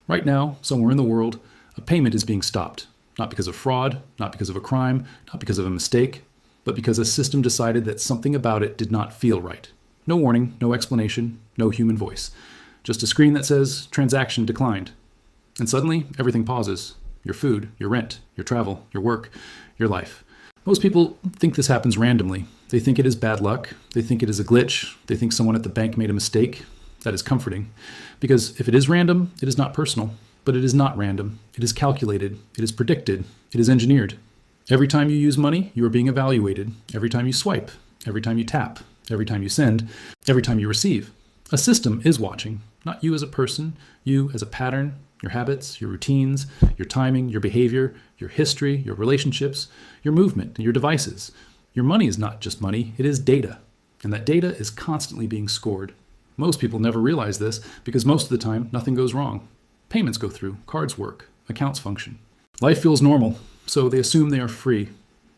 Right now, somewhere in the world, a payment is being stopped, not because of fraud, not because of a crime, not because of a mistake, but because a system decided that something about it did not feel right. No warning, no explanation, no human voice. Just a screen that says, transaction declined. And suddenly, everything pauses. Your food, your rent, your travel, your work, your life. Most people think this happens randomly. They think it is bad luck. They think it is a glitch. They think someone at the bank made a mistake. That is comforting. Because if it is random, it is not personal. But it is not random. It is calculated. It is predicted. It is engineered. Every time you use money, you are being evaluated. Every time you swipe. Every time you tap. Every time you send. Every time you receive. A system is watching. Not you as a person. You as a pattern. Your habits, your routines, your timing, your behavior, your history, your relationships, your movement, and your devices. Your money is not just money, it is data. And that data is constantly being scored. Most people never realize this because most of the time, nothing goes wrong. Payments go through, cards work, accounts function. Life feels normal, so they assume they are free.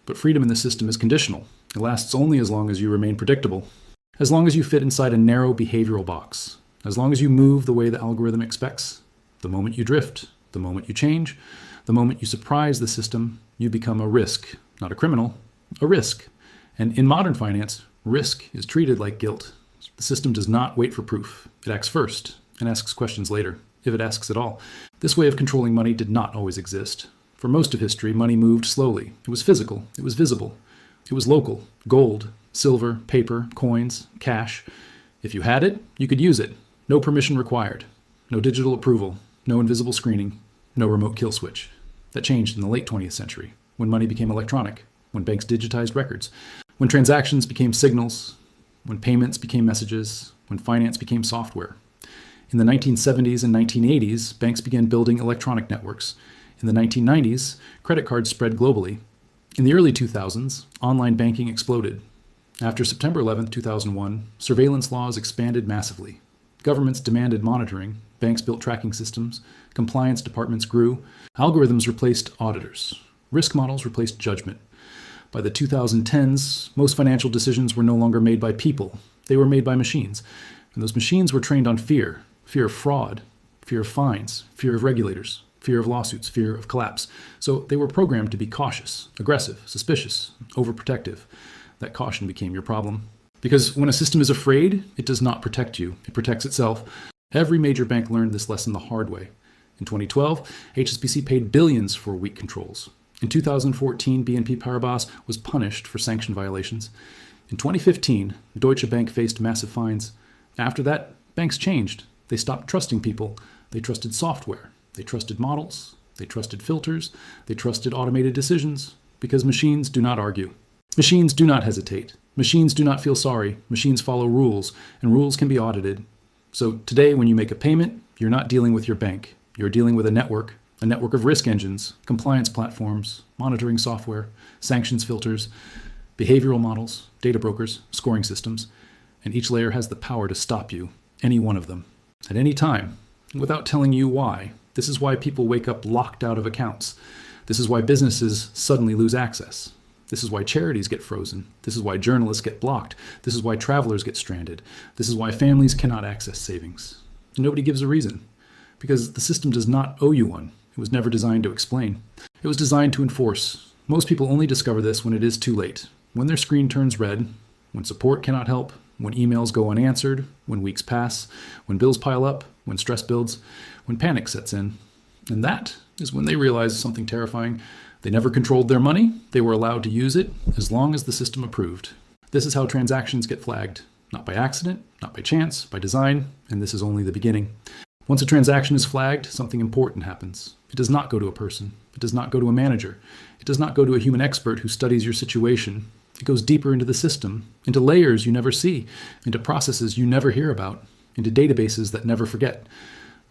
But freedom in the system is conditional. It lasts only as long as you remain predictable. As long as you fit inside a narrow behavioral box. As long as you move the way the algorithm expects. The moment you drift, the moment you change, the moment you surprise the system, you become a risk, not a criminal, a risk. And in modern finance, risk is treated like guilt. The system does not wait for proof. It acts first and asks questions later, if it asks at all. This way of controlling money did not always exist. For most of history, money moved slowly. It was physical. It was visible. It was local. Gold, silver, paper, coins, cash. If you had it, you could use it. No permission required. No digital approval. No invisible screening, no remote kill switch. That changed in the late 20th century, when money became electronic, when banks digitized records, when transactions became signals, when payments became messages, when finance became software. In the 1970s and 1980s, banks began building electronic networks. In the 1990s, credit cards spread globally. In the early 2000s, online banking exploded. After September 11, 2001, surveillance laws expanded massively. Governments demanded monitoring. Banks built tracking systems, compliance departments grew, algorithms replaced auditors, risk models replaced judgment. By the 2010s, most financial decisions were no longer made by people. They were made by machines. And those machines were trained on fear of fraud, fear of fines, fear of regulators, fear of lawsuits, fear of collapse. So they were programmed to be cautious, aggressive, suspicious, overprotective. That caution became your problem. Because when a system is afraid, it does not protect you. It protects itself. Every major bank learned this lesson the hard way. In 2012, HSBC paid billions for weak controls. In 2014, BNP Paribas was punished for sanction violations. In 2015, Deutsche Bank faced massive fines. After that, banks changed. They stopped trusting people. They trusted software. They trusted models. They trusted filters. They trusted automated decisions. Because machines do not argue. Machines do not hesitate. Machines do not feel sorry. Machines follow rules, and rules can be audited. So today, when you make a payment, you're not dealing with your bank. You're dealing with a network of risk engines, compliance platforms, monitoring software, sanctions filters, behavioral models, data brokers, scoring systems, and each layer has the power to stop you, any one of them, at any time, without telling you why. This is why people wake up locked out of accounts. This is why businesses suddenly lose access. This is why charities get frozen. This is why journalists get blocked. This is why travelers get stranded. This is why families cannot access savings. And nobody gives a reason. Because the system does not owe you one. It was never designed to explain. It was designed to enforce. Most people only discover this when it is too late. When their screen turns red, when support cannot help, when emails go unanswered, when weeks pass, when bills pile up, when stress builds, when panic sets in. And that is when they realize something terrifying. They never controlled their money. They were allowed to use it as long as the system approved. This is how transactions get flagged. Not by accident, not by chance, by design, and this is only the beginning. Once a transaction is flagged, something important happens. It does not go to a person. It does not go to a manager. It does not go to a human expert who studies your situation. It goes deeper into the system, into layers you never see, into processes you never hear about, into databases that never forget.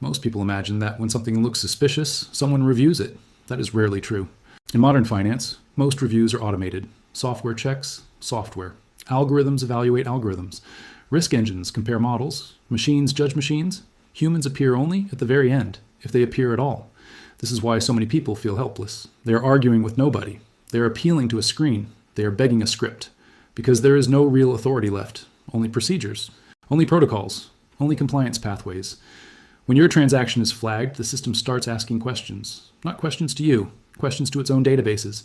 Most people imagine that when something looks suspicious, someone reviews it. That is rarely true. In modern finance, most reviews are automated. Software checks software. Algorithms evaluate algorithms. Risk engines compare models. Machines judge machines. Humans appear only at the very end, if they appear at all. This is why so many people feel helpless. They are arguing with nobody. They are appealing to a screen. They are begging a script. Because there is no real authority left. Only procedures. Only protocols. Only compliance pathways. When your transaction is flagged, the system starts asking questions. Not questions to you, questions to its own databases.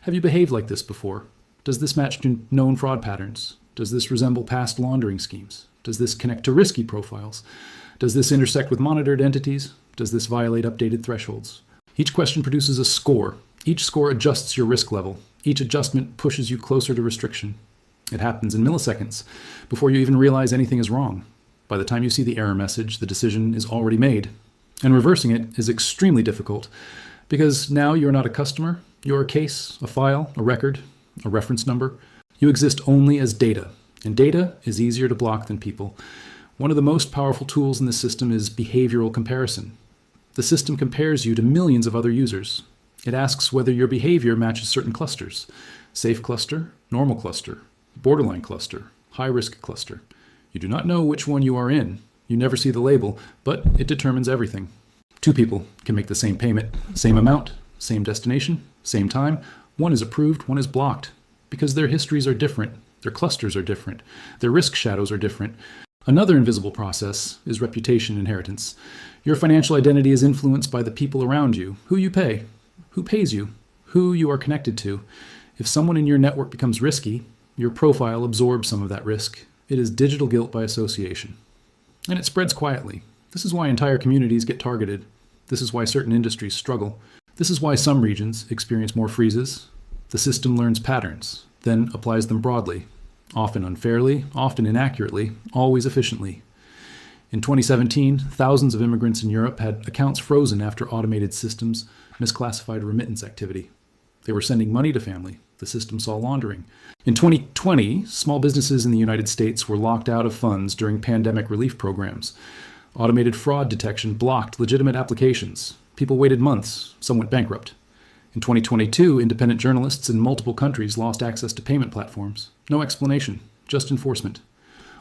Have you behaved like this before? Does this match to known fraud patterns? Does this resemble past laundering schemes? Does this connect to risky profiles? Does this intersect with monitored entities? Does this violate updated thresholds? Each question produces a score. Each score adjusts your risk level. Each adjustment pushes you closer to restriction. It happens in milliseconds, before you even realize anything is wrong. By the time you see the error message, the decision is already made. And reversing it is extremely difficult, because now you're not a customer, you're a case, a file, a record, a reference number. You exist only as data, and data is easier to block than people. One of the most powerful tools in the system is behavioral comparison. The system compares you to millions of other users. It asks whether your behavior matches certain clusters: safe cluster, normal cluster, borderline cluster, high-risk cluster. You do not know which one you are in. You never see the label, but it determines everything. Two people can make the same payment, same amount, same destination, same time. One is approved, one is blocked, because their histories are different, their clusters are different, their risk shadows are different. Another invisible process is reputation inheritance. Your financial identity is influenced by the people around you, who you pay, who pays you, who you are connected to. If someone in your network becomes risky, your profile absorbs some of that risk. It is digital guilt by association. And it spreads quietly. This is why entire communities get targeted. This is why certain industries struggle. This is why some regions experience more freezes. The system learns patterns, then applies them broadly, often unfairly, often inaccurately, always efficiently. In 2017, thousands of immigrants in Europe had accounts frozen after automated systems misclassified remittance activity. They were sending money to family. The system saw laundering. In 2020, small businesses in the United States were locked out of funds during pandemic relief programs. Automated fraud detection blocked legitimate applications. People waited months. Some went bankrupt. In 2022, independent journalists in multiple countries lost access to payment platforms. No explanation, just enforcement.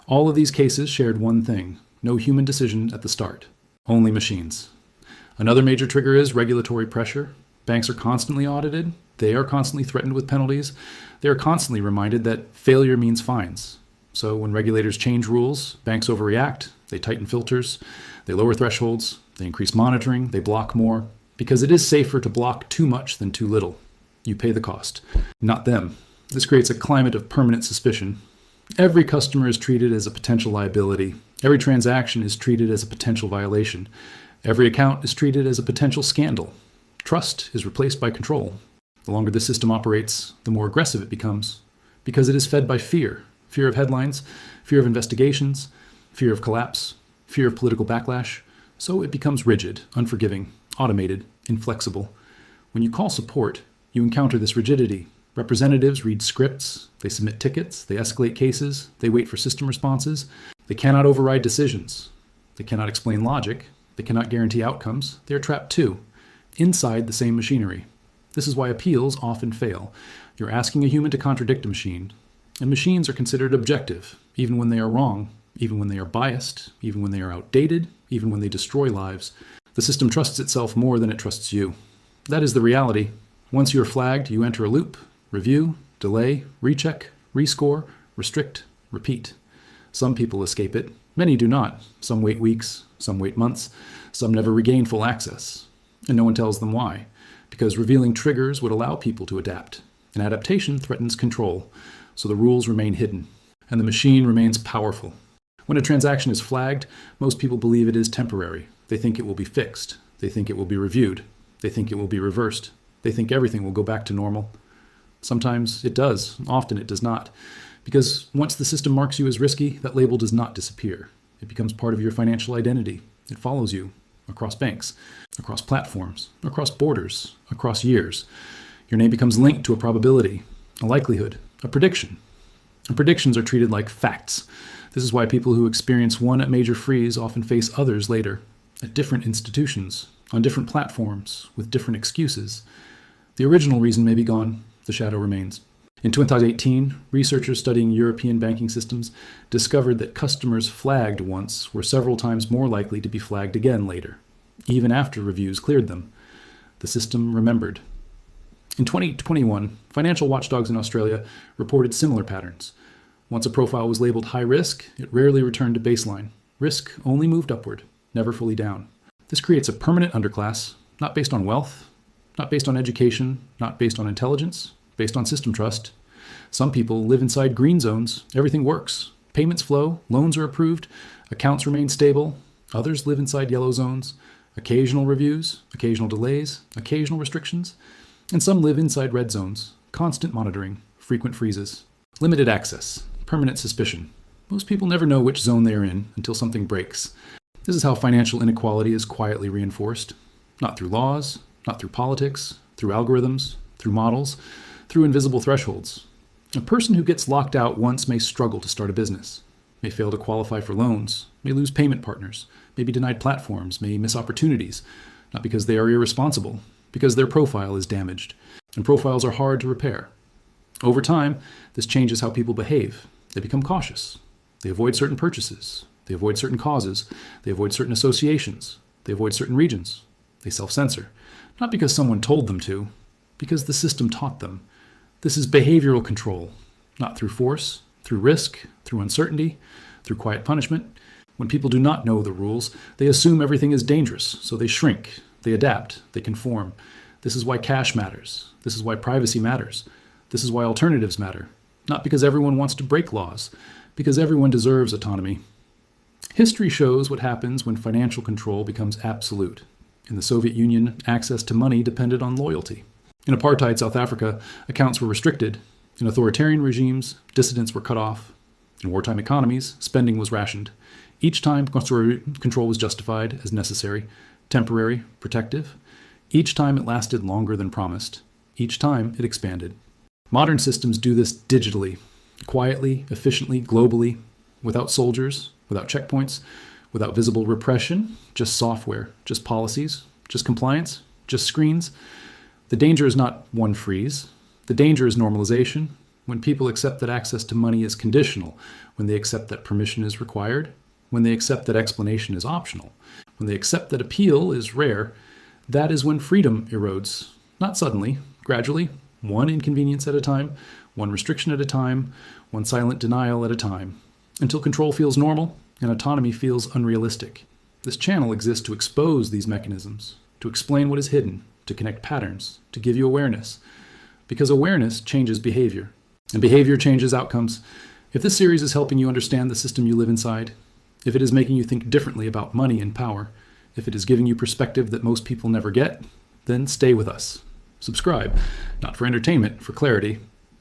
All of these cases shared one thing: no human decision at the start, only machines. Another major trigger is regulatory pressure. Banks are constantly audited. They are constantly threatened with penalties. They are constantly reminded that failure means fines. So when regulators change rules, banks overreact, they tighten filters, they lower thresholds, they increase monitoring, they block more, because it is safer to block too much than too little. You pay the cost, not them. This creates a climate of permanent suspicion. Every customer is treated as a potential liability. Every transaction is treated as a potential violation. Every account is treated as a potential scandal. Trust is replaced by control. The longer the system operates, the more aggressive it becomes, because it is fed by fear. Fear of headlines, fear of investigations, fear of collapse, fear of political backlash. So it becomes rigid, unforgiving, automated, inflexible. When you call support, you encounter this rigidity. Representatives read scripts, they submit tickets, they escalate cases, they wait for system responses. They cannot override decisions. They cannot explain logic. They cannot guarantee outcomes. They are trapped too, inside the same machinery. This is why appeals often fail. You're asking a human to contradict a machine, and machines are considered objective, even when they are wrong, even when they are biased, even when they are outdated, even when they destroy lives. The system trusts itself more than it trusts you. That is the reality. Once you are flagged, you enter a loop, review, delay, recheck, rescore, restrict, repeat. Some people escape it. Many do not. Some wait weeks, some wait months, some never regain full access. And no one tells them why. Because revealing triggers would allow people to adapt. And adaptation threatens control, so the rules remain hidden, and the machine remains powerful. When a transaction is flagged, most people believe it is temporary. They think it will be fixed. They think it will be reviewed. They think it will be reversed. They think everything will go back to normal. Sometimes it does. Often it does not. Because once the system marks you as risky, that label does not disappear. It becomes part of your financial identity. It follows you across banks, across platforms, across borders, across years. Your name becomes linked to a probability, a likelihood, a prediction. And predictions are treated like facts. This is why people who experience one major freeze often face others later, at different institutions, on different platforms, with different excuses. The original reason may be gone, the shadow remains. In 2018, researchers studying European banking systems discovered that customers flagged once were several times more likely to be flagged again later, even after reviews cleared them. The system remembered. In 2021, financial watchdogs in Australia reported similar patterns. Once a profile was labeled high risk, it rarely returned to baseline. Risk only moved upward. never fully down. This creates a permanent underclass, not based on wealth, not based on education, not based on intelligence, based on system trust. Some people live inside green zones. Everything works. Payments flow, loans are approved, accounts remain stable. Others live inside yellow zones. Occasional reviews, occasional delays, occasional restrictions. And some live inside red zones. Constant monitoring, frequent freezes. Limited access, permanent suspicion. Most people never know which zone they are in until something breaks. This is how financial inequality is quietly reinforced. Not through laws, not through politics, through algorithms, through models, through invisible thresholds. A person who gets locked out once may struggle to start a business, may fail to qualify for loans, may lose payment partners, may be denied platforms, may miss opportunities, not because they are irresponsible, because their profile is damaged, and profiles are hard to repair. Over time, this changes how people behave. They become cautious. They avoid certain purchases. They avoid certain causes. They avoid certain associations. They avoid certain regions. They self-censor, not because someone told them to, because the system taught them. This is behavioral control, not through force, through risk, through uncertainty, through quiet punishment. When people do not know the rules, they assume everything is dangerous, so they shrink, they adapt, they conform. This is why cash matters. This is why privacy matters. This is why alternatives matter. Not because everyone wants to break laws, because everyone deserves autonomy. History shows what happens when financial control becomes absolute. In the Soviet Union, access to money depended on loyalty. In apartheid South Africa, accounts were restricted. In authoritarian regimes, dissidents were cut off. In wartime economies, spending was rationed. Each time, control was justified as necessary, temporary, protective. Each time it lasted longer than promised. Each time it expanded. Modern systems do this digitally, quietly, efficiently, globally, without soldiers, without checkpoints, without visible repression, just software, just policies, just compliance, just screens. The danger is not one freeze. The danger is normalization. When people accept that access to money is conditional, when they accept that permission is required, when they accept that explanation is optional, when they accept that appeal is rare, that is when freedom erodes. Not suddenly, gradually, one inconvenience at a time, one restriction at a time, one silent denial at a time, until control feels normal and autonomy feels unrealistic. This channel exists to expose these mechanisms, to explain what is hidden, to connect patterns, to give you awareness. Because awareness changes behavior, and behavior changes outcomes. If this series is helping you understand the system you live inside, if it is making you think differently about money and power, if it is giving you perspective that most people never get, then stay with us. Subscribe, not for entertainment, for clarity.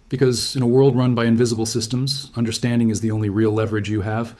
Because in a world run by invisible systems, understanding is the only real leverage you have.